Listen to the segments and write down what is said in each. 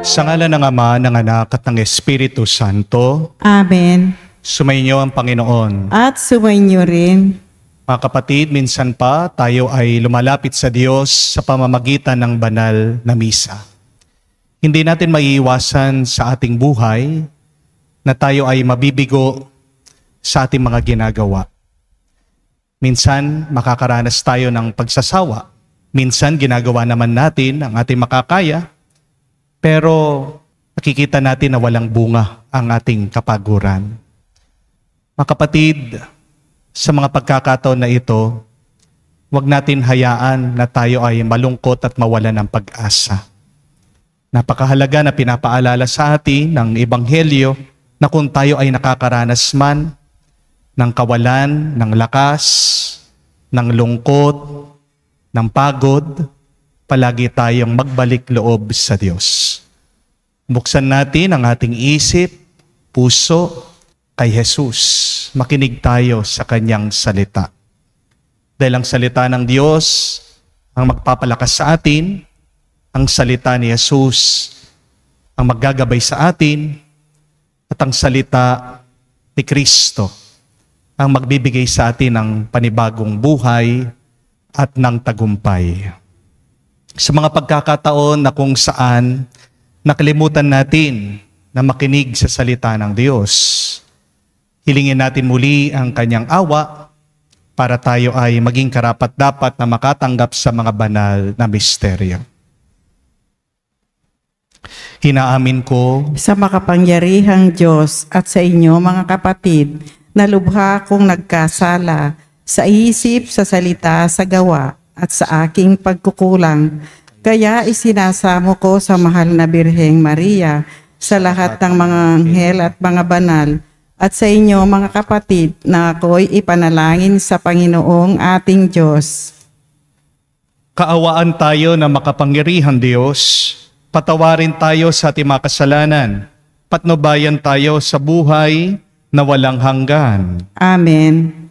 Sa ngalan ng Ama, ng Anak at ng Espiritu Santo, Amen. sumainyo ang Panginoon. At sumainyo rin. Mga kapatid, minsan pa tayo ay lumalapit sa Diyos sa pamamagitan ng banal na misa. Hindi natin maiiwasan sa ating buhay na tayo ay mabibigo sa ating mga ginagawa. Minsan makakaranas tayo ng pagsasawa. Minsan ginagawa naman natin ang ating makakaya. Pero nakikita natin na walang bunga ang ating kapaguran. Mga kapatid, sa mga pagkakataon na ito, huwag natin hayaan na tayo ay malungkot at mawalan ng pag-asa. Napakahalaga na pinapaalala sa atin ng Ebanghelyo na kung tayo ay nakakaranas man ng kawalan, ng lakas, ng lungkot, ng pagod, palagi tayong magbalik loob sa Diyos. Buksan natin ang ating isip, puso kay Jesus. Makinig tayo sa kanyang salita. Dahil ang salita ng Diyos ang magpapalakas sa atin, ang salita ni Jesus ang maggagabay sa atin, at ang salita ni Kristo ang magbibigay sa atin ng panibagong buhay at ng tagumpay. Sa mga pagkakataon na kung saan nakalimutan natin na makinig sa salita ng Diyos, hilingin natin muli ang kanyang awa para tayo ay maging karapat-dapat na makatanggap sa mga banal na misteryo. Hinaamin ko Sa makapangyarihang Diyos at sa inyo mga kapatid, na lubha kong nagkasala sa isip, sa salita, sa gawa at sa aking pagkukulang. Kaya isinasamo ko sa mahal na Birheng Maria, sa lahat ng mga anghel at mga banal, at sa inyo mga kapatid, na ako'y ipanalangin sa Panginoong ating Diyos. kaawaan tayo ng makapangyarihang Diyos, patawarin tayo sa ating mga kasalanan, patnubayan tayo sa buhay na walang hanggan. Amen.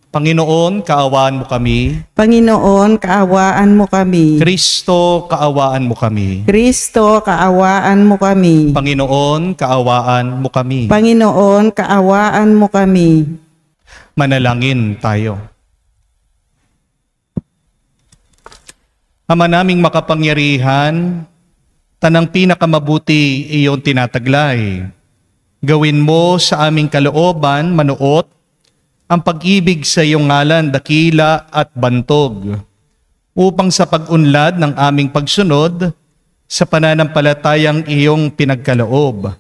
Panginoon, kaawaan mo kami. Panginoon, kaawaan mo kami. Kristo, kaawaan mo kami. Kristo, kaawaan mo kami. Panginoon, kaawaan mo kami. Panginoon, kaawaan mo kami. Manalangin tayo. Ama naming makapangyarihan, tanang pinakamabuti iyong tinataglay. Gawin mo sa aming kalooban, manuot, ang pag-ibig sa iyong ngalan, dakila at bantog, upang sa pag-unlad ng aming pagsunod sa pananampalatayang iyong pinagkaloob,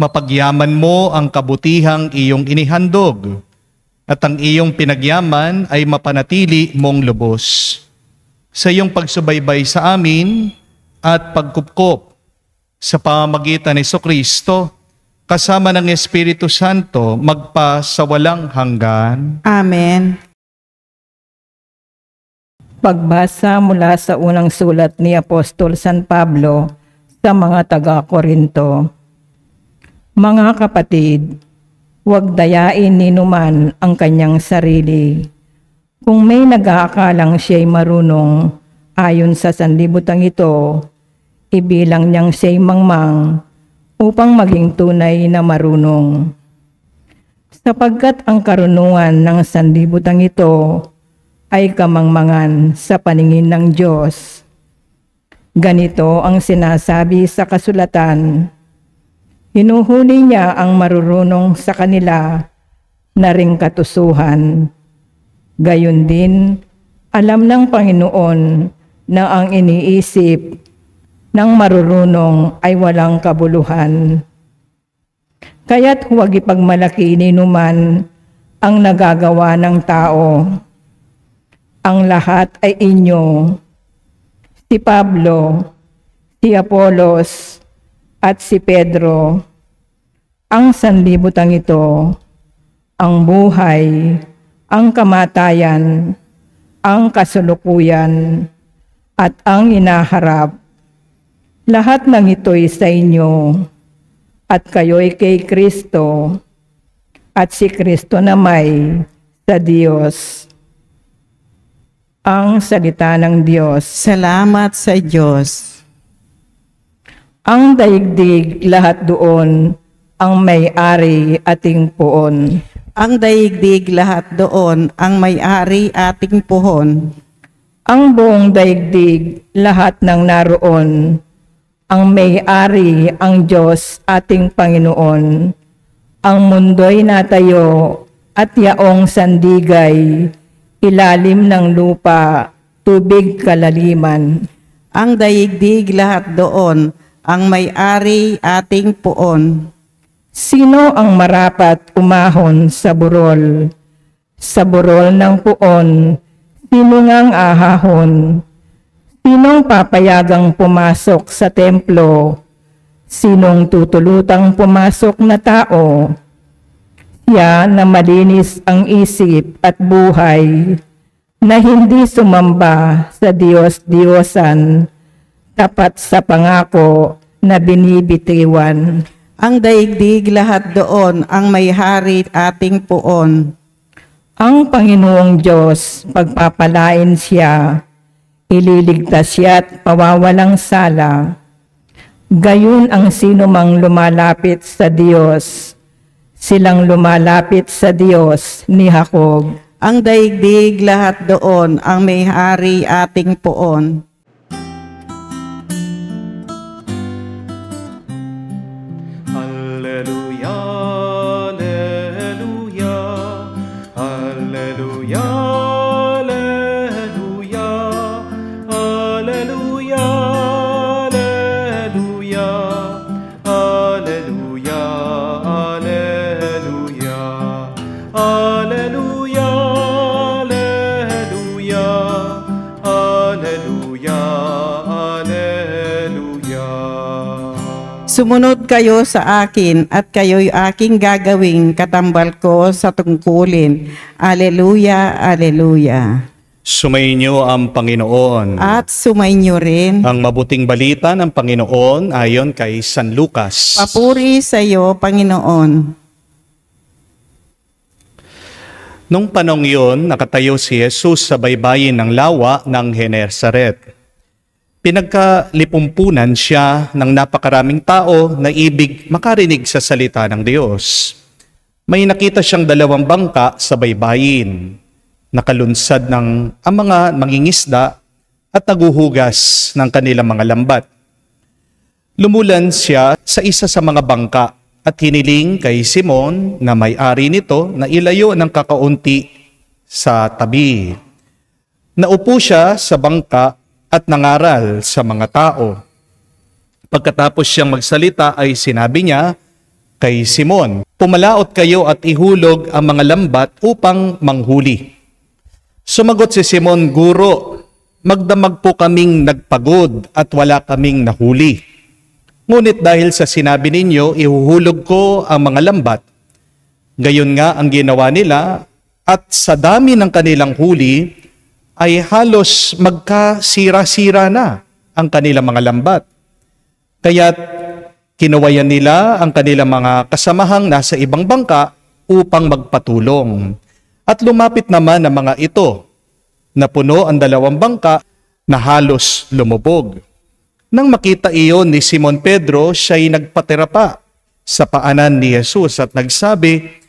mapagyaman mo ang kabutihang iyong inihandog, at ang iyong pinagyaman ay mapanatili mong lubos. Sa iyong pagsubaybay sa amin at pagkupkop sa pamamagitan ni Jesucristo, kasama ng Espiritu Santo, magpa sa walang hanggan. Amen. Pagbasa mula sa unang sulat ni Apostol San Pablo sa mga taga-Korinto. Mga kapatid, huwag dayain ni numan ang kanyang sarili. Kung may nag-aakalang siya'y marunong ayon sa sanlibutan ito, ibilang niyang siya'y mangmang upang maging tunay na marunong. Sapagkat ang karunungan ng sanlibutan ito ay kamangmangan sa paningin ng Diyos. Ganito ang sinasabi sa kasulatan, hinuhuli niya ang marurunong sa kanila na ring katusuhan. Gayon din, alam ng Panginoon na ang iniisip ng marurunong ay walang kabuluhan. Kaya't huwag ipagmalaki ni numan ang nagagawa ng tao. Ang lahat ay inyo, si Pablo, si Apolos, at si Pedro. Ang sanlibutan ito, ang buhay, ang kamatayan, ang kasulukuyan, at ang inaharap. Lahat ng ito'y sa inyo, at kayo'y kay Kristo, at si Kristo namay sa Diyos. Ang salita ng Diyos. Salamat sa Diyos. Ang daigdig lahat doon, ang may-ari ating puon. Ang daigdig lahat doon, ang may-ari ating puhon. Ang buong daigdig lahat ng naroon, ang may-ari ang Diyos ating Panginoon. Ang mundo'y natayo at yaong sandigay, ilalim ng lupa, tubig kalaliman. Ang daigdig lahat doon, ang may-ari ating puon. Sino ang marapat umahon sa burol? Sa burol ng puon, sino ngang ahahon? Sinong papayagang pumasok sa templo? Sinong tutulutang pumasok na tao? Siya na malinis ang isip at buhay, na hindi sumamba sa Diyos-Diyosan, tapat sa pangako na binibitiwan. Ang daigdig lahat doon, ang may-hari ating puon. Ang Panginoong Diyos, pagpapalain siya, ililigtas siya at pawawalang sala. Gayon ang sino mang lumalapit sa Diyos, silang lumalapit sa Diyos ni Jacob. Ang daigdig lahat doon, ang may-hari ating puon. Alleluia, alleluia, alleluia, alleluia, alleluia, alleluia, alleluia, alleluia, alleluia, alleluia, alleluia. Sumunod kayo sa akin at kayo'y aking gagawing katambal ko sa tungkulin. Aleluya, aleluya. Sumainyo ang Panginoon. At sumainyo rin. Ang mabuting balita ng Panginoon ayon kay San Lucas. Papuri sa iyo, Panginoon. Nung panong yun, nakatayo si Jesus sa baybayin ng lawa ng Genesaret. Pinagkalipumpunan siya ng napakaraming tao na ibig makarinig sa salita ng Diyos. May nakita siyang 2 bangka sa baybayin. Nakalunsad ng ang mga mangingisda at naguhugas ng kanilang mga lambat. Lumulan siya sa isa sa mga bangka at hiniling kay Simon na may-ari nito na ilayo ng kakaunti sa tabi. Naupo siya sa bangka at nangaral sa mga tao. Pagkatapos siyang magsalita ay sinabi niya kay Simon, "Pumalaot kayo at ihulog ang mga lambat upang manghuli." Sumagot si Simon, "Guro, magdamag po kaming nagpagod at wala kaming nahuli. Ngunit dahil sa sinabi ninyo, ihuhulog ko ang mga lambat." Gayon nga ang ginawa nila at sa dami ng kanilang huli ay halos magkasira-sira na ang kanilang mga lambat. Kaya't kinuwayan nila ang kanilang mga kasamahang nasa ibang bangka upang magpatulong. At lumapit naman ang mga ito, na puno ang 2 bangka na halos lumubog. Nang makita iyon ni Simon Pedro, siya'y nagpatira pa sa paanan ni Jesus at nagsabi,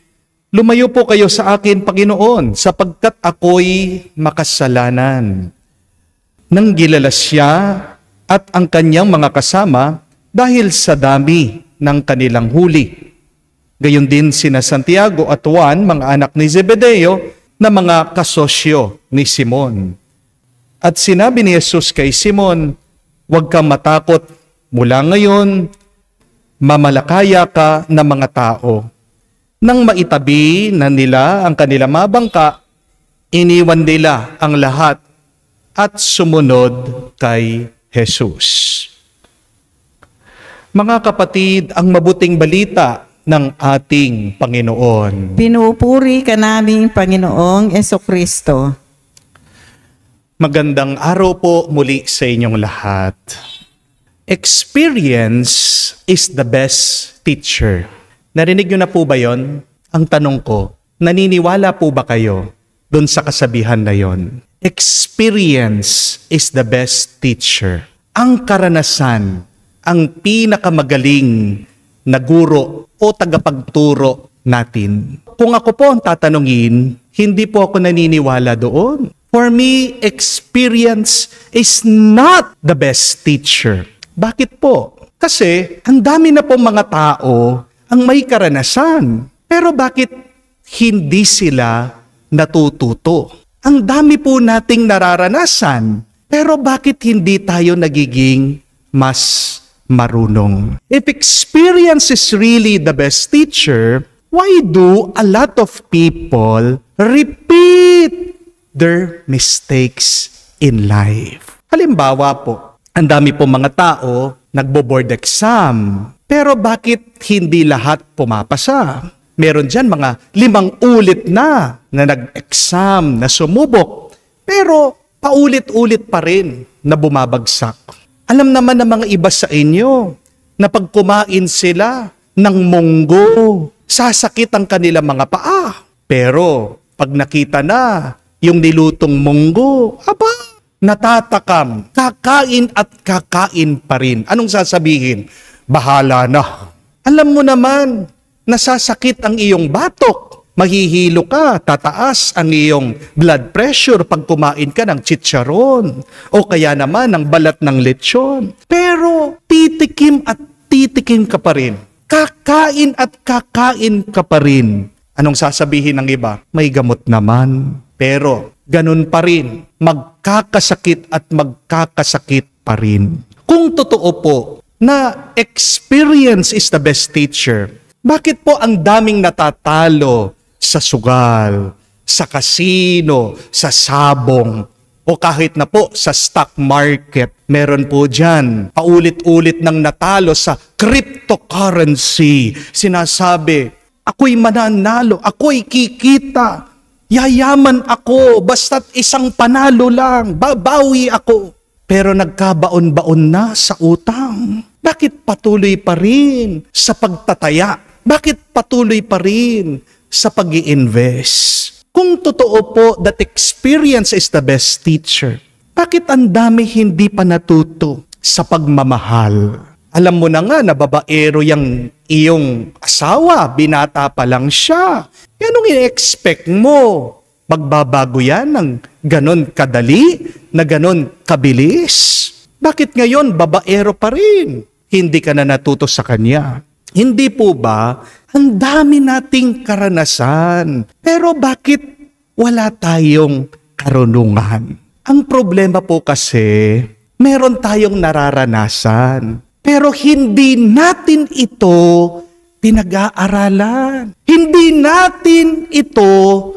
"Lumayo po kayo sa akin, Panginoon, sapagkat ako'y makasalanan." Nang gilalas siya at ang kanyang mga kasama dahil sa dami ng kanilang huli. Gayon din sina Santiago at Juan, mga anak ni Zebedeo, na mga kasosyo ni Simon. At sinabi ni Jesus kay Simon, "Huwag kang matakot, mula ngayon, mamalakaya ka ng mga tao." Nang maitabi na nila ang kanilang mga bangka, iniwan nila ang lahat at sumunod kay Jesus. Mga kapatid, ang mabuting balita ng ating Panginoon. Pinupuri ka namin, Panginoong Jesucristo. Magandang araw po muli sa inyong lahat. Experience is the best teacher. Narinig nyo na po ba yon? Ang tanong ko, naniniwala po ba kayo dun sa kasabihan na yon? Experience is the best teacher. Ang karanasan ang pinakamagaling na guro o tagapagturo natin. Kung ako po ang tatanungin, hindi po ako naniniwala doon. For me, experience is not the best teacher. Bakit po? Kasi ang dami na po mga tao ang may karanasan. Pero bakit hindi sila natututo? Ang dami po nating nararanasan. Pero bakit hindi tayo nagiging mas marunong? If experience is really the best teacher, why do a lot of people repeat their mistakes in life? Halimbawa po, ang dami po mga tao nagbo-board exam. Pero bakit hindi lahat pumapasa? Meron dyan mga 5 ulit na nag-exam, na sumubok. Pero paulit-ulit pa rin na bumabagsak. Alam naman ng mga iba sa inyo na pag kumain sila ng munggo, sasakit ang kanilang mga paa. Pero pag nakita na yung nilutong munggo, natatakam, kakain at kakain pa rin. Anong sasabihin? Bahala na. Alam mo naman, nasasakit ang iyong batok. Mahihilo ka, tataas ang iyong blood pressure pag kumain ka ng chicharon o kaya naman ng balat ng lechon. Pero titikim at titikim ka pa rin. Kakain at kakain ka pa rin. Anong sasabihin ng iba? May gamot naman. Pero ganun pa rin, magkakasakit at magkakasakit pa rin. Kung totoo po na experience is the best teacher, bakit po ang daming natatalo sa sugal, sa kasino, sa sabong, o kahit na po sa stock market? Meron po dyan, paulit-ulit nang natalo sa cryptocurrency. Sinasabi, ako'y mananalo, ako'y kikita, yayaman ako, basta't isang panalo lang, babawi ako. Pero nagkabaon-baon na sa utang. Bakit patuloy pa rin sa pagtataya? Bakit patuloy pa rin sa pag-i-invest? Kung totoo po that experience is the best teacher, bakit ang dami hindi pa natuto sa pagmamahal? Alam mo na nga na babaero yung iyong asawa, binata pa lang siya. Anong i-expect mo? Magbabago yan ng ganon kadali, na ganon kabilis? Bakit ngayon babaero pa rin? Hindi ka na natuto sa kanya. Hindi po ba? Ang dami nating karanasan. Pero bakit wala tayong karunungan? Ang problema po kasi, meron tayong nararanasan. Pero hindi natin ito pinag-aaralan. Hindi natin ito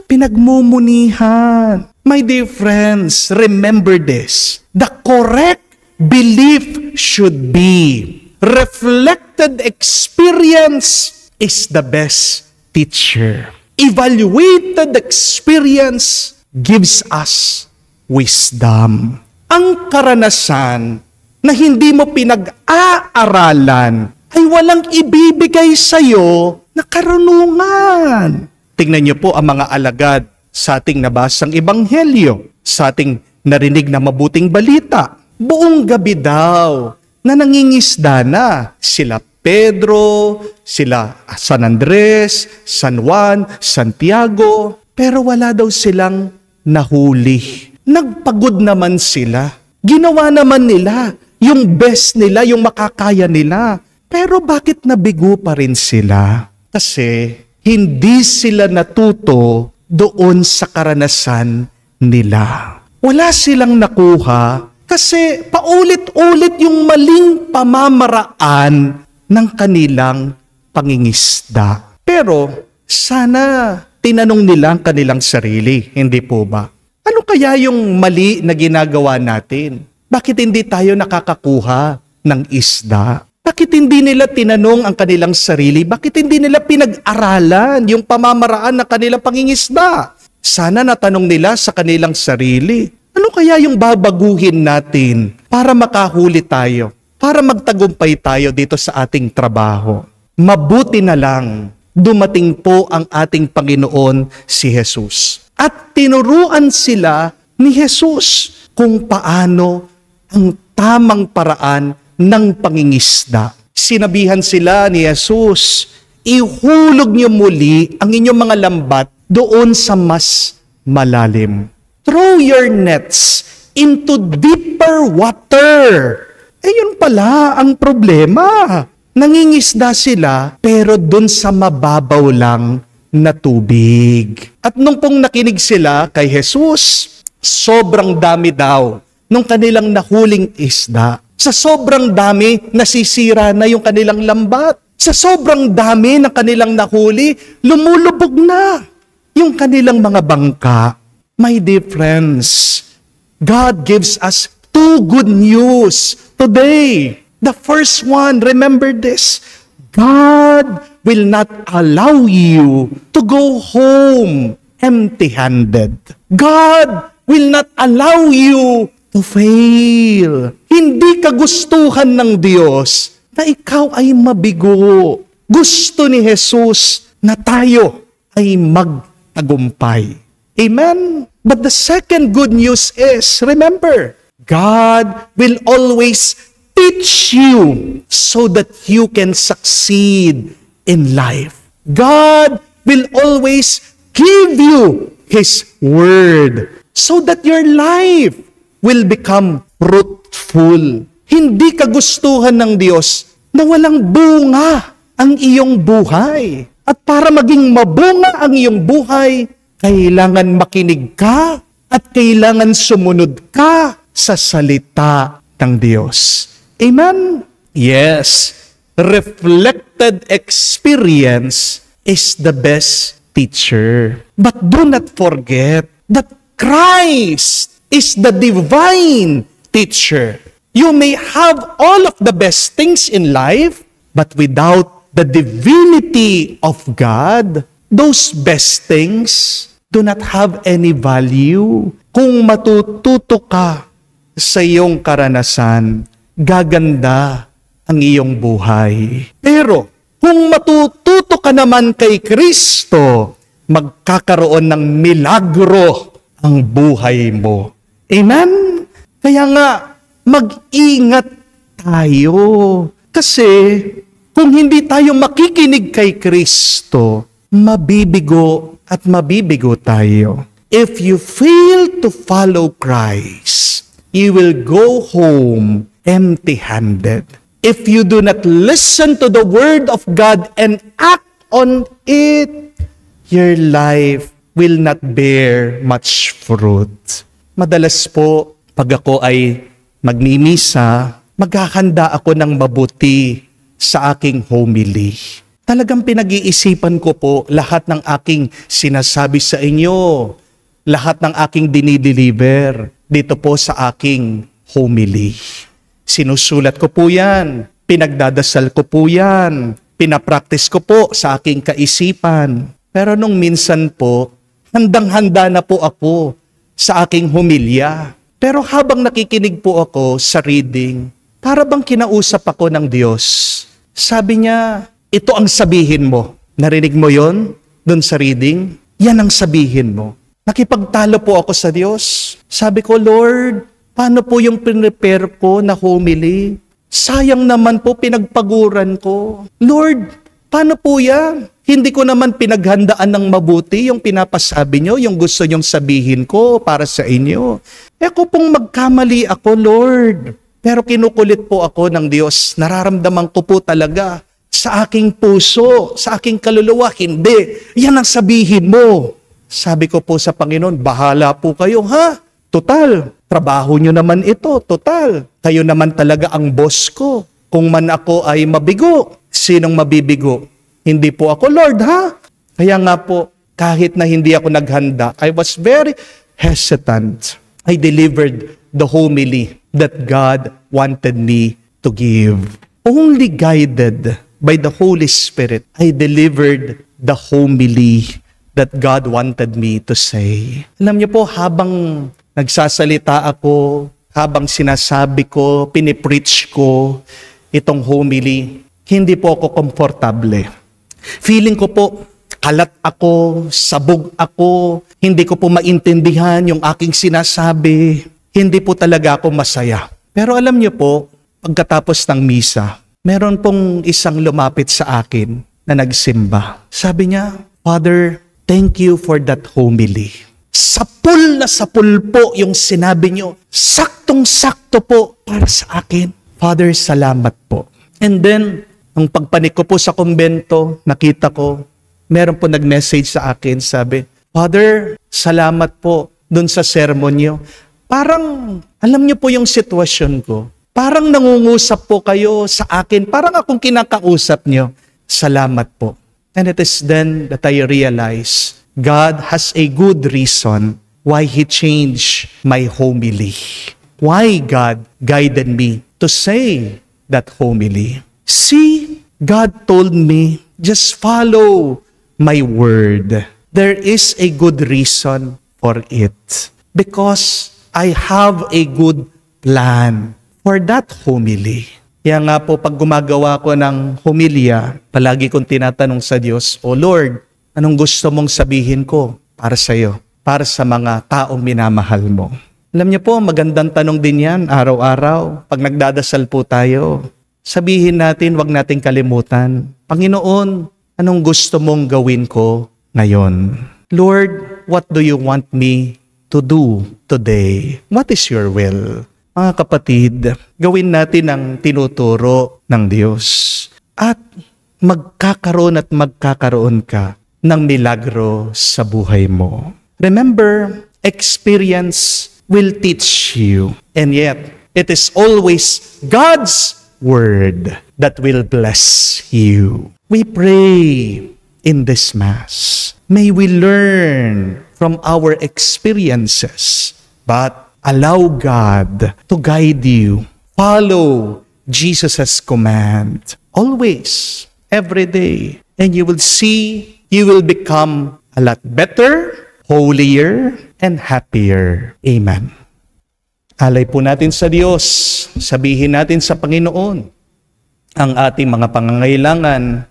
pinagmumunihan. My dear friends, remember this. The correct belief should be reflected experience is the best teacher. Evaluated experience gives us wisdom. Ang karanasan na hindi mo pinag-aaralan ay walang ibibigay sa'yo na karunungan. Tingnan niyo po ang mga alagad sa ating nabasang ebanghelyo, sa ating narinig na mabuting balita. Buong gabi daw na nangingisda na sila Pedro, sila San Andres, San Juan, Santiago, pero wala daw silang nahuli. Nagpagod naman sila. Ginawa naman nila yung best nila, yung makakaya nila. Pero bakit nabigo pa rin sila? Kasi hindi sila natuto doon sa karanasan nila. Wala silang nakuha kasi paulit-ulit yung maling pamamaraan ng kanilang pangingisda. Pero sana tinanong nila ang kanilang sarili, hindi po ba? Ano kaya yung mali na ginagawa natin? Bakit hindi tayo nakakakuha ng isda? Bakit hindi nila tinanong ang kanilang sarili? Bakit hindi nila pinag-aralan yung pamamaraan ng kanilang pangingisda? Sana natanong nila sa kanilang sarili. Ano kaya yung babaguhin natin para makahuli tayo? Para magtagumpay tayo dito sa ating trabaho? Mabuti na lang dumating po ang ating Panginoon si Jesus. At tinuruan sila ni Jesus kung paano ang tamang paraan ng pangingisda. Sinabihan sila ni Jesus, ihulog niyo muli ang inyong mga lambat doon sa mas malalim. Throw your nets into deeper water. Yun pala ang problema. Nangingisda sila pero doon sa mababaw lang na tubig. At nung pong nakinig sila kay Jesus, sobrang dami daw nung kanilang nahuling isda. Sa sobrang dami, nasisira na yung kanilang lambat. Sa sobrang dami ng kanilang nahuli, lumulubog na yung kanilang mga bangka. My dear friends, God gives us two good news today. The first one, remember this, God will not allow you to go home empty-handed. God will not allow you to fail. Hindi kagustuhan ng Diyos na ikaw ay mabigo. Gusto ni Jesus na tayo ay magtagumpay. Amen? But the second good news is, remember, God will always teach you so that you can succeed in life. God will always give you His Word so that your life will become fruitful. Hindi kagustuhan ng Diyos na walang bunga ang iyong buhay. At para maging mabunga ang iyong buhay, kailangan makinig ka at kailangan sumunod ka sa salita ng Diyos. Amen? Yes. Reflected experience is the best teacher. But do not forget that Christ is the divine teacher. You may have all of the best things in life, but without the divinity of God, those best things do not have any value. Kung matututo ka sa iyong karanasan, gaganda ang iyong buhay. Pero kung matututo ka naman kay Kristo, magkakaroon ng milagro ang buhay mo. Amen? Kaya nga, mag-ingat tayo. Kasi kung hindi tayo makikinig kay Kristo, mabibigo at mabibigo tayo. If you fail to follow Christ, you will go home empty-handed. If you do not listen to the Word of God and act on it, your life will not bear much fruit. Madalas po, pag ako ay magmimisa, maghahanda ako ng mabuti sa aking homily. Talagang pinag-iisipan ko po lahat ng aking sinasabi sa inyo, lahat ng aking dinideliver dito po sa aking homily. Sinusulat ko po yan, pinagdadasal ko po yan, pinapractice ko po sa aking kaisipan. Pero nung minsan po, handang-handa na po ako sa aking homilya. Pero habang nakikinig po ako sa reading, para bang kinausap ako ng Diyos. Sabi niya, ito ang sabihin mo. Narinig mo yon dun sa reading? Yan ang sabihin mo. Nakipagtalo po ako sa Diyos. Sabi ko, Lord, paano po yung prepare ko na homily? Sayang naman po pinagpaguran ko. Lord, paano po yan? Hindi ko naman pinaghandaan ng mabuti yung pinapasabi nyo, yung gusto nyong sabihin ko para sa inyo. Ako pong magkamali ako, Lord. Pero kinukulit po ako ng Diyos. Nararamdaman ko po talaga sa aking puso, sa aking kaluluwa. Hindi, yan ang sabihin mo. Sabi ko po sa Panginoon, bahala po kayo, ha? Total, trabaho nyo naman ito, total. Kayo naman talaga ang boss ko. Kung man ako ay mabigo, sinong mabibigo? Hindi po ako, Lord, ha? Kaya nga po, kahit na hindi ako naghanda, I was very hesitant. I delivered the homily that God wanted me to give. Only guided by the Holy Spirit, I delivered the homily that God wanted me to say. Alam niyo po, habang nagsasalita ako, habang sinasabi ko, pinipreach ko itong homily, hindi po ako komportable. Feeling ko po, kalat ako, sabog ako, hindi ko po maintindihan yung aking sinasabi, hindi po talaga ako masaya. Pero alam niyo po, pagkatapos ng misa, meron pong isang lumapit sa akin na nagsimba. Sabi niya, Father, thank you for that homily. Sapul na sapul po yung sinabi niyo. Saktong-sakto po para sa akin. Father, salamat po. And then, nung pagpanik ko po sa kumbento, nakita ko, meron po nag-message sa akin, sabi, Father, salamat po dun sa sermon niyo. Parang, alam niyo po yung sitwasyon ko. Parang nangungusap po kayo sa akin. Parang akong kinakausap niyo. Salamat po. And it is then that I realize God has a good reason why He changed my homily. Why God guided me to say that homily. See, God told me, just follow my word. There is a good reason for it. Because I have a good plan for that homily. Kaya nga po, pag gumagawa ko ng homilya, palagi kong tinatanong sa Diyos, O Lord, anong gusto mong sabihin ko para sa iyo, para sa mga taong minamahal mo? Alam niyo po, magandang tanong din yan, araw-araw, pag nagdadasal po tayo. Sabihin natin, wag nating kalimutan, Panginoon, anong gusto mong gawin ko ngayon? Lord, what do you want me to do today? What is your will? Mga kapatid, gawin natin ang tinuturo ng Diyos. At magkakaroon ka ng milagro sa buhay mo. Remember, experience will teach you. And yet, it is always God's word that will bless you. We pray in this Mass. May we learn from our experiences, but allow God to guide you. Follow Jesus' command. Always, every day. And you will see, you will become a lot better, holier, and happier. Amen. Alay po natin sa Diyos. Sabihin natin sa Panginoon ang ating mga pangangailangan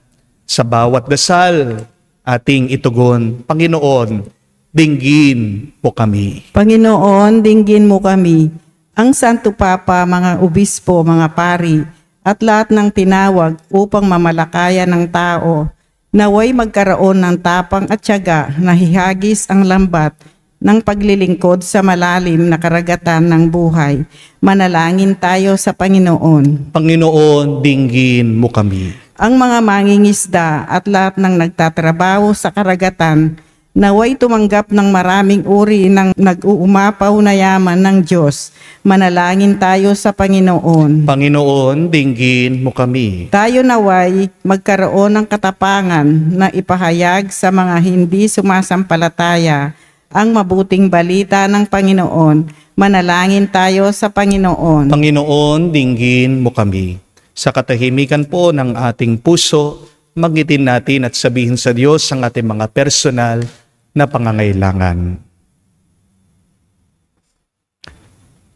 sa bawat dasal. Ating itugon, Panginoon, dinggin mo kami. Panginoon, dinggin mo kami. Ang Santo Papa, mga obispo, mga pari, at lahat ng tinawag upang mamalakayan ng tao, naway magkaroon ng tapang at tiyaga na hihagis ang lambat ng paglilingkod sa malalim na karagatan ng buhay. Manalangin tayo sa Panginoon. Panginoon, dinggin mo kami. Ang mga mangingisda at lahat ng nagtatrabaho sa karagatan, naway tumanggap ng maraming uri ng nag-uumapaw na yaman ng Diyos. Manalangin tayo sa Panginoon. Panginoon, dinggin mo kami. Tayo naway magkaroon ng katapangan na ipahayag sa mga hindi sumasampalataya ang mabuting balita ng Panginoon. Manalangin tayo sa Panginoon. Panginoon, dinggin mo kami. Sa katahimikan po ng ating puso, magitin natin at sabihin sa Diyos ang ating mga personal na pangangailangan.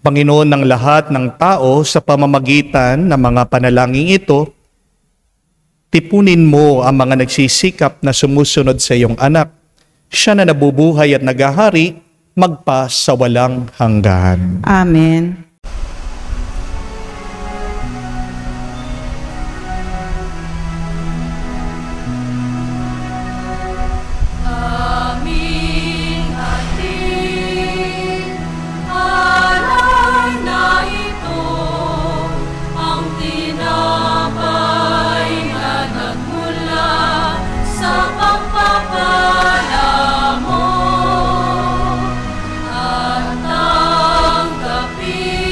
Panginoon ng lahat ng tao, sa pamamagitan ng mga panalangin ito, tipunin mo ang mga nagsisikap na sumusunod sa iyong anak. Siya na nabubuhay at naghahari, magpa sa walang hanggan. Amen. At tanggapin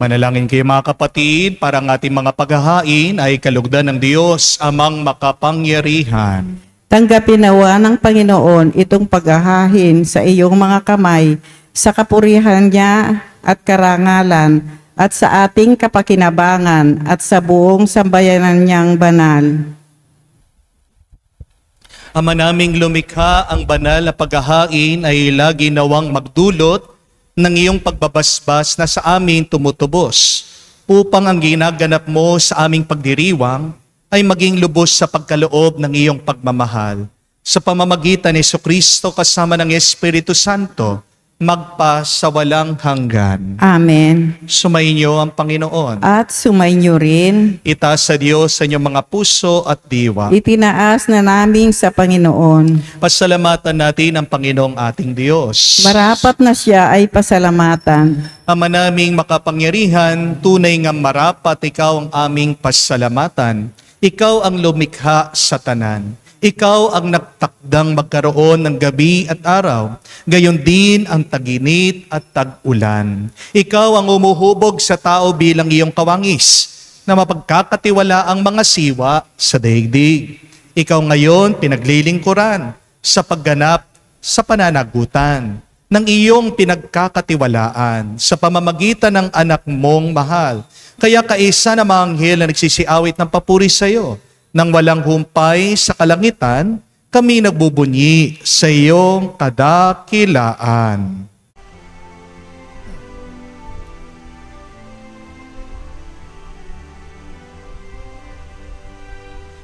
Manalangin kayo mga kapatid para ang ating mga paghahain ay kalugdan ng Diyos amang makapangyarihan. Tanggapin nawa ng Panginoon itong paghahain sa iyong mga kamay sa kapurihan niya at karangalan at sa ating kapakinabangan at sa buong sambayanan niyang banal. Ama naming lumikha, ang banal na paghahain ay lagi nawang magdulot ng iyong pagbabasbas na sa amin tumutubos, upang ang ginaganap mo sa aming pagdiriwang ay maging lubos sa pagkaloob ng iyong pagmamahal. Sa pamamagitan ni Jesucristo kasama ng Espiritu Santo, magpa sa walang hanggan. Amen. Sumainyo ang Panginoon. At sumainyo rin, Itaas sa Diyos sa inyong mga puso at diwa. itinaas na namin sa Panginoon. Pasalamatan natin ang Panginoong ating Diyos. Marapat na siya ay pasalamatan. Ama naming makapangyarihan, tunay nga marapat ikaw ang aming pasalamatan. Ikaw ang lumikha sa tanan. Ikaw ang nagtakdang magkaroon ng gabi at araw. Gayon din ang taginit at tag-ulan. Ikaw ang umuhubog sa tao bilang iyong kawangis na mapagkakatiwala ang mga siwa sa daigdig. Ikaw ngayon pinaglilingkuran sa pagganap sa pananagutan ng iyong pinagkakatiwalaan sa pamamagitan ng anak mong mahal. Kaya kaisa na mga anghel na nagsisiawit ng papuri sa iyo, nang walang humpay sa kalangitan, kami nagbubunyi sa iyong kadakilaan.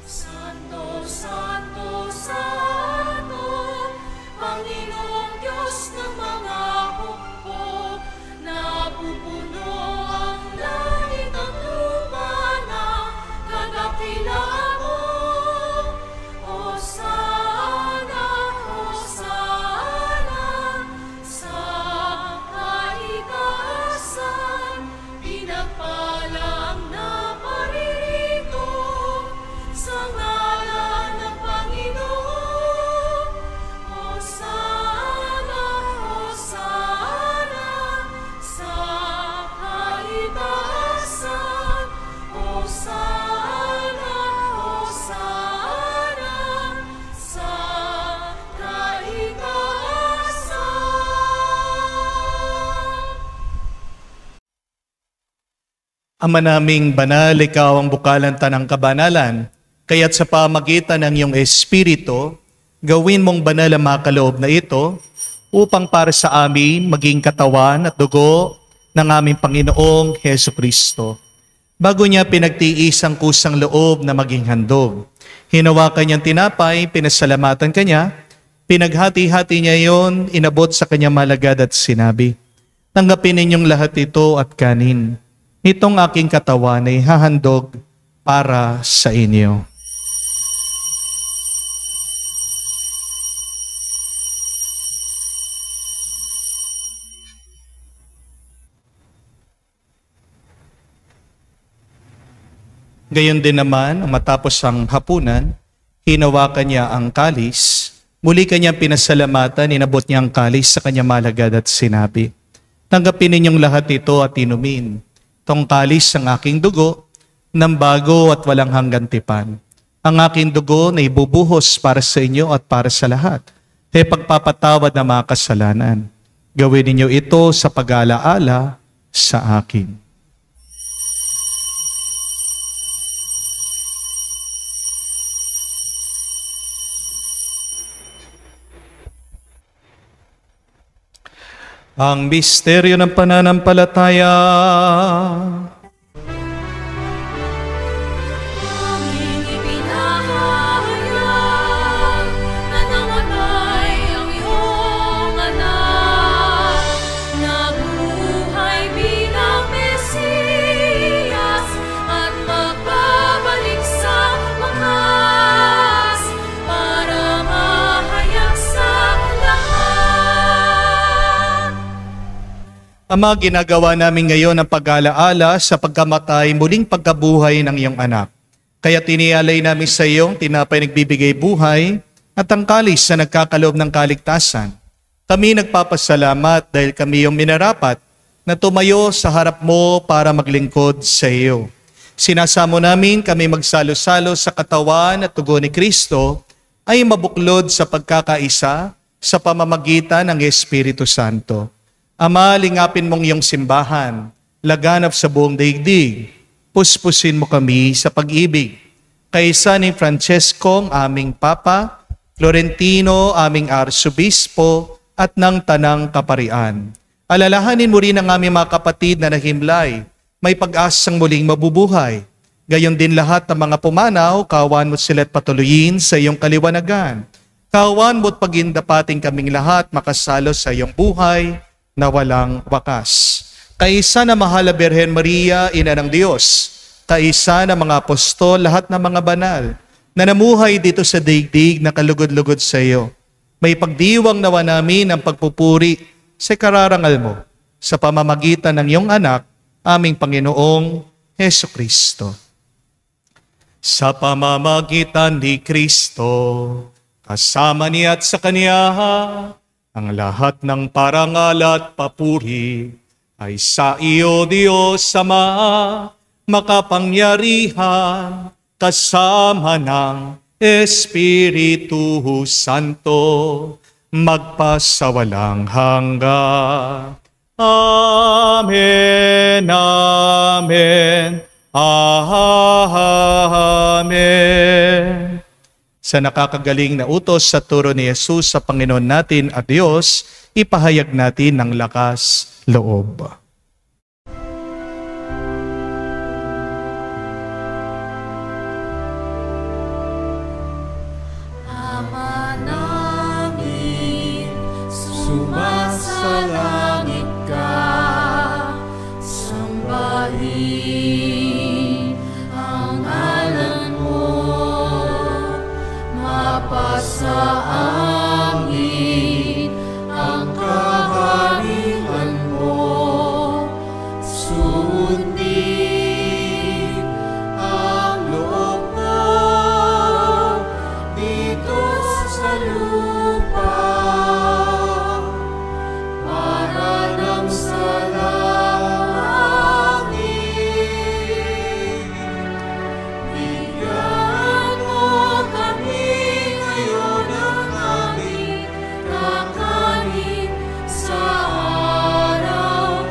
Santo, Santo, Santo, Panginoong Diyos ng mga hukbo, napupuno ang langit at lupa ng kadakilaan. Hosana, Hosana, sa kaitaasan, pinagpala ang naparirito sa ngalan ng Panginoon. Hosana, Hosana, sa kaitaasan. Hosana, Hosana, sa kaitaasan. Ama naming banal, ikaw ang bukalanta ng kabanalan, kaya't sa pamagitan ng iyong Espiritu, gawin mong banal ang mga kaloob na ito, upang para sa amin maging katawan at dugo ng aming Panginoong Heso Kristo. Bago niya pinagtiis ang kusang loob na maging handog, hinawakan niyang tinapay, pinasalamatan kanya, pinaghati-hati niya yon, inabot sa kanyang malagad at sinabi, "Tanggapin ninyong lahat ito at kanin. Itong aking katawan ay hahandog para sa inyo." Gayon din naman, matapos ang hapunan, hinawakan niya ang kalis, muli kanyang pinasalamatan, inabot niya ang kalis sa kanyang malagad at sinabi, "Tanggapin ninyong lahat ito at inumin. Itong kalis ang aking dugo, ng bago at walang hanggan tipan. Ang aking dugo na ibubuhos para sa inyo at para sa lahat, kay pagpapatawad ng mga kasalanan. Gawin ninyo ito sa pag-alaala sa akin." Ang misteryo ng pananampalataya. Aming ipinahayag na namatay ang iyong anak, nabuhay bilang Mesiyas at magbabalik sa wakas para mahayag sa lahat. Ama, ginagawa namin ngayon ang pag-alaala sa pagkamatay, muling pagkabuhay ng iyong anak. Kaya tinialay namin sa iyong tinapay nagbibigay buhay at ang kalis na nagkakaloob ng kaligtasan. Kami nagpapasalamat dahil kami yung minarapat na tumayo sa harap mo para maglingkod sa iyo. Sinasamo namin kami magsalo-salo sa katawan at dugo ni Kristo ay mabuklod sa pagkakaisa sa pamamagitan ng Espiritu Santo. Ama, lingapin mong iyong simbahan, laganap sa buong daigdig. Puspusin mo kami sa pag-ibig. Kaisa ni Francesco, aming Papa, Florentino, aming Arsobispo, at ng Tanang Kaparian. Alalahanin mo rin ang aming mga kapatid na nahimlay, may pag-asang muling mabubuhay. Gayon din lahat ng mga pumanaw, kawan mo sila't patuloyin sa iyong kaliwanagan. Kawan mo't pagindapating kaming lahat makasalo sa iyong buhay na walang wakas. Kaisa na mahal na Birhen Maria, Ina ng Diyos, kaisa na mga apostol, lahat ng mga banal, na namuhay dito sa daigdig na kalugod-lugod sa iyo. May pagdiwang nawa namin ang pagpupuri sa kararangal mo sa pamamagitan ng iyong anak, aming Panginoong Hesu Kristo. Sa pamamagitan ni Kristo, kasama niya at sa Kanya, ang lahat ng parangal at papuri ay sa iyo, Diyos Ama, makapangyarihan, kasama ng Espiritu Santo, magpasawalang hanggan. Amen, amen, amen. Sa nakakagaling na utos sa turo ni Jesus sa Panginoon natin at Diyos, ipahayag natin ng lakas loob. Ama namin, sumasalangit ka, sambahin ang ngalan mo, mapasa amin ang kaharian mo, sundin ang loob mo dito sa lupa, para lang sa langit. Bigyan mo kami ngayon ng aming kakanin sa araw-araw,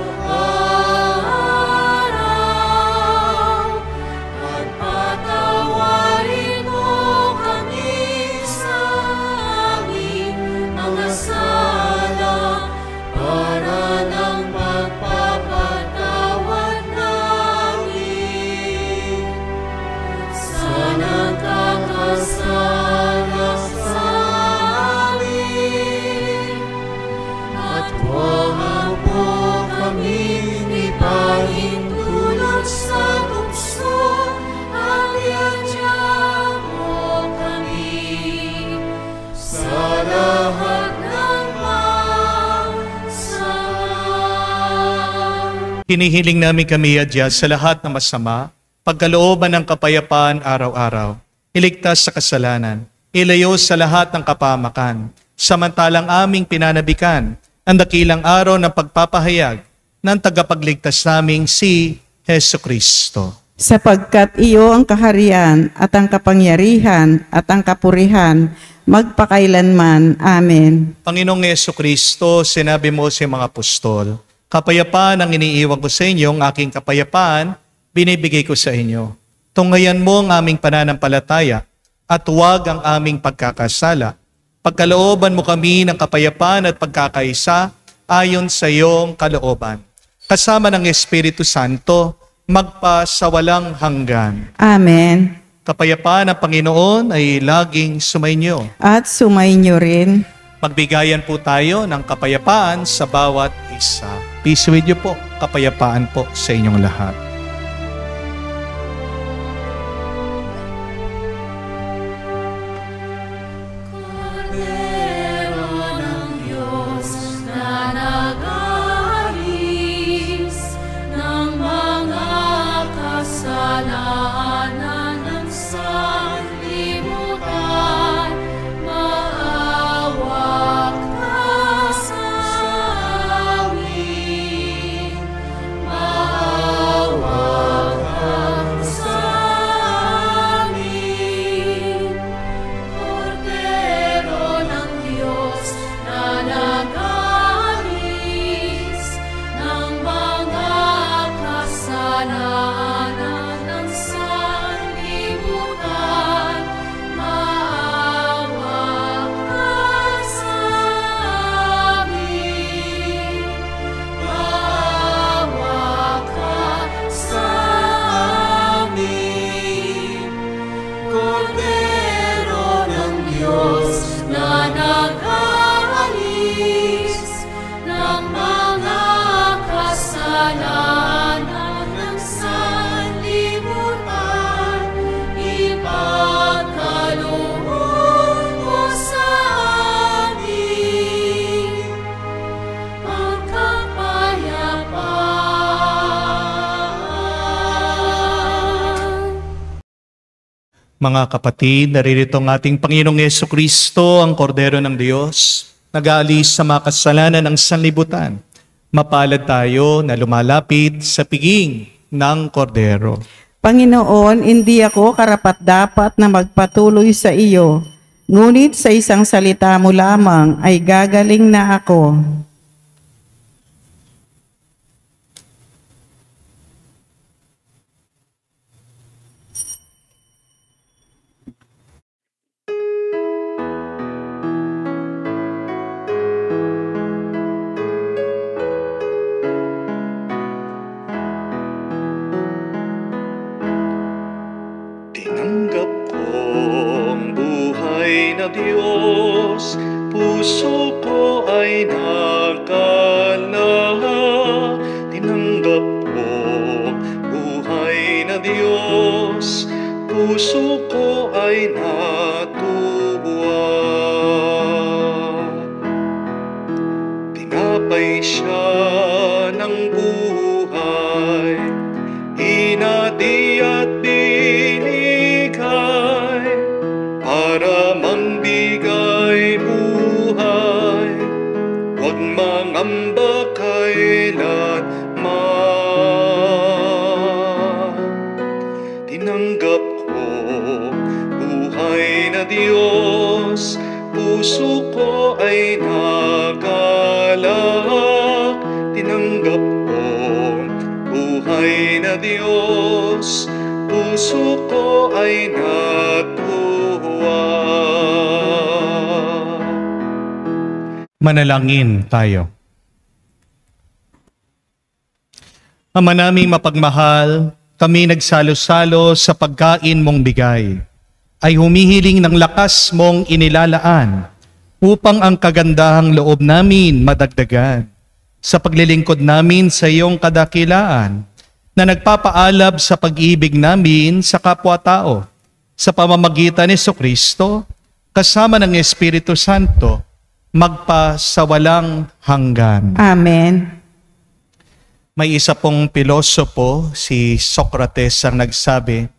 at patawarin mo kami sa aming mga sala, para ng pagpapatawad namin sa nagkakasala sa amin. At huwag mo kami ipahintulot sa tukso, at iadya mo kami sa lahat ng masama. Hinihiling namin kami, Adya, sa lahat ng masama, pagkalooban ng kapayapaan araw-araw, iligtas sa kasalanan, ilayo sa lahat ng kapahamakan, samantalang aming pinanabikan ang dakilang araw ng pagpapahayag ng tagapagligtas naming si Hesu Kristo. Sapagkat iyo ang kaharian at ang kapangyarihan at ang kapurihan magpakailanman. Amen. Panginoong Hesu Kristo, sinabi mo sa mga apostol, kapayapaan ang iniiwan ko sa inyo, ang aking kapayapaan binibigay ko sa inyo. Tunghayan mo ang aming pananampalataya at huwag ang aming pagkakasala. Pagkalooban mo kami ng kapayapaan at pagkakaisa ayon sa iyong kalooban. Kasama ng Espiritu Santo, magpasawalang hanggan. Amen. Kapayapaan ng Panginoon ay laging sumainyo. At sumainyo rin. Magbigayan po tayo ng kapayapaan sa bawat isa. Peace with you po. Kapayapaan po sa inyong lahat. Kordero ng Diyos na nag-aalis ng mga kasalanan ng sanlibutan, maawa ka sa amin. Kordero ng Diyos na nag-aalis ng mga kasalanan ng sanlibutan, ipagkaloob mo sa amin ang kapayapaan. Mga kapatid, naririto ang ating Panginoong Jesucristo, ang Kordero ng Diyos, nag-aalis sa mga kasalanan ng sanlibutan. Mapalad tayo na lumalapit sa piging ng Kordero. Panginoon, hindi ako karapat-dapat na magpatuloy sa iyo, ngunit sa isang salita mo lamang ay gagaling na ako. Tinanggap ko ang buhay na Diyos, puso ko ay nakalahak. Tinanggap ko ang buhay na Diyos, puso ko ay natuwa. Tinapay siya ng buhay, hinati at binigay para mambigay buhay. Huwag mangamba kailanman. Tinanggap ko buhay na Diyos, puso ko ay nagalak. Tinanggap ko buhay na Diyos, puso ko ay natuwa. Manalangin tayo. Ama naming mapagmahal, kami nagsalo-salo sa pagkain mong bigay, ay humihiling ng lakas mong inilalaan upang ang kagandahang loob namin madagdagan sa paglilingkod namin sa iyong kadakilaan na nagpapaalab sa pag-ibig namin sa kapwa-tao sa pamamagitan ni Jesucristo kasama ng Espiritu Santo magpa sa walang hanggan. Amen. May isa pong pilosopo, si Socrates, ang nagsabi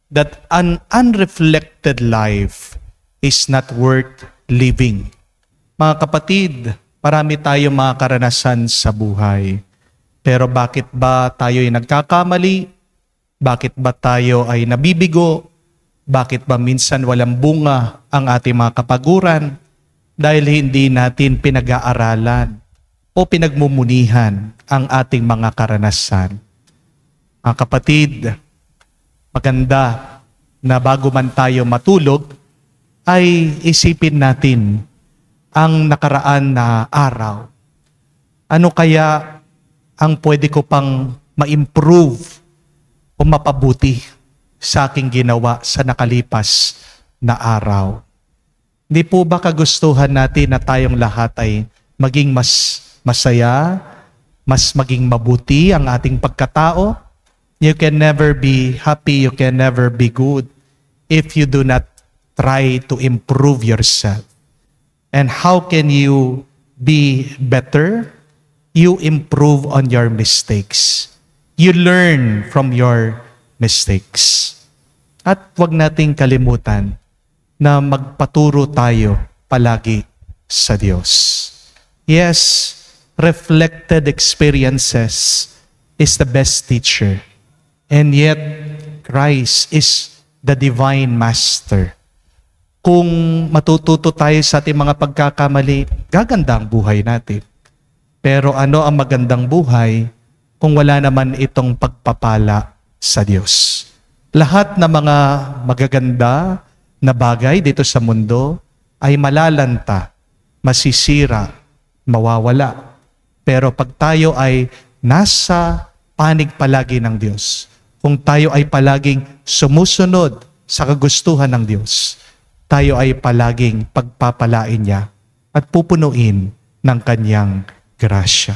that an unreflected life is not worth living. Mga kapatid, marami tayong mga karanasan sa buhay. Pero bakit ba tayo ay nagkakamali? Bakit ba tayo ay nabibigo? Bakit ba minsan walang bunga ang ating mga kapaguran? Dahil hindi natin pinag-aaralan o pinagmumunihan ang ating mga karanasan. Mga kapatid, maganda na bago man tayo matulog, ay isipin natin ang nakaraan na araw. Ano kaya ang pwede ko pang ma-improve o mapabuti sa aking ginawa sa nakalipas na araw? Di po ba kagustuhan natin na tayong lahat ay maging mas masaya, mas maging mabuti ang ating pagkatao? You can never be happy, you can never be good if you do not try to improve yourself. And how can you be better? You improve on your mistakes. You learn from your mistakes. At huwag nating kalimutan na magpaturo tayo palagi sa Diyos. Yes, reflected experiences is the best teacher. And yet, Christ is the divine master. Kung matututo tayo sa ating mga pagkakamali, gaganda ang buhay natin. Pero ano ang magandang buhay kung wala naman itong pagpapala sa Diyos? Lahat ng mga magaganda na bagay dito sa mundo ay malalanta, masisira, mawawala. Pero pag tayo ay nasa panig palagi ng Diyos, kung tayo ay palaging sumusunod sa kagustuhan ng Diyos, tayo ay palaging pagpapalain niya at pupunuin ng kanyang grasya.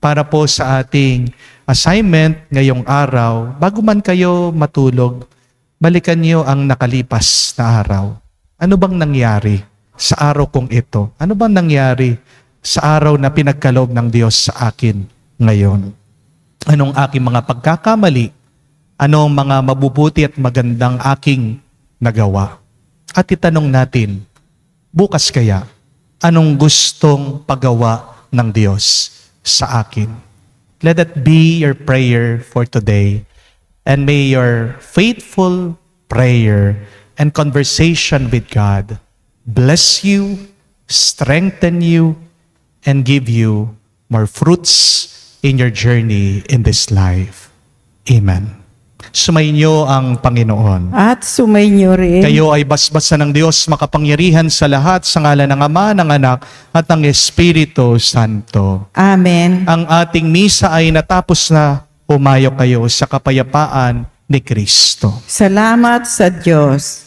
Para po sa ating assignment ngayong araw, bago man kayo matulog, balikan niyo ang nakalipas na araw. Ano bang nangyari sa araw kong ito? Ano bang nangyari sa araw na pinagkaloob ng Diyos sa akin ngayon? Anong aking mga pagkakamali? Anong mga mabubuti at magandang aking nagawa? At itanong natin, bukas kaya, anong gustong pagawa ng Diyos sa akin? Let that be your prayer for today. And may your faithful prayer and conversation with God bless you, strengthen you, and give you more fruits in your journey in this life. Amen. Sumainyo ang Panginoon. At sumainyo rin. Kayo ay basbasan ng Diyos makapangyarihan sa lahat sa ngalan ng Ama, ng Anak, at ng Espiritu Santo. Amen. Ang ating misa ay natapos na. Pumayo kayo sa kapayapaan ni Kristo. Salamat sa Diyos.